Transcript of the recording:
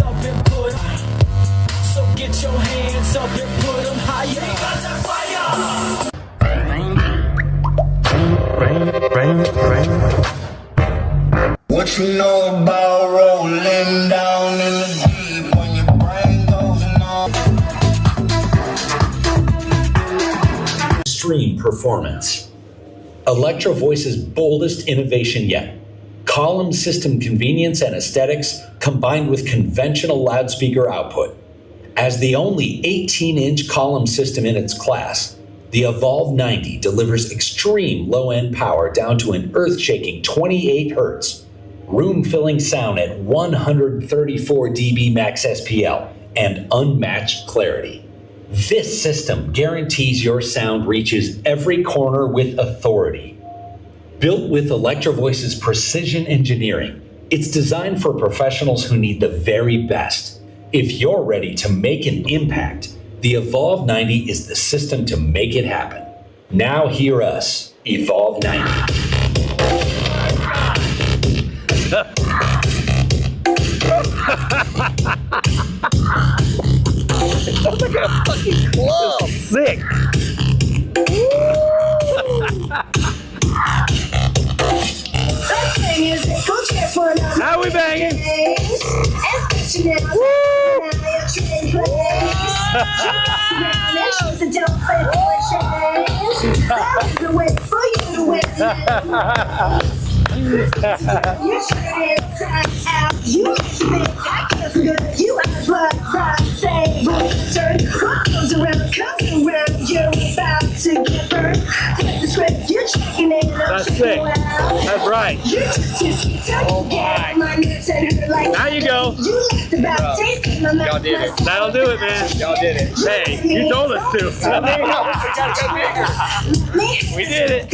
up and put. So get your hands up and put them higher. What you know about rolling down in the deep when your brain goes numb? Extreme performance. Electrovoice's boldest innovation yet. Column system convenience and aesthetics combined with conventional loudspeaker output. As the only 18-inch column system in its class, the Evolve 90 delivers extreme low-end power down to an earth-shaking 28 Hz, room-filling sound at 134 dB max SPL, and unmatched clarity. This system guarantees your sound reaches every corner with authority. Built with Electrovoice's precision engineering, it's designed for professionals who need the very best. If you're ready to make an impact, the Evolve 90 is the system to make it happen. Now hear us, Evolve 90. Sounds like a fucking club. Sick. How we banging? That's sick. That's right. Oh my. Now you go. Y'all did it. That'll do it, man. Y'all did it. Hey, you told us to. We gotta go bigger. We did it.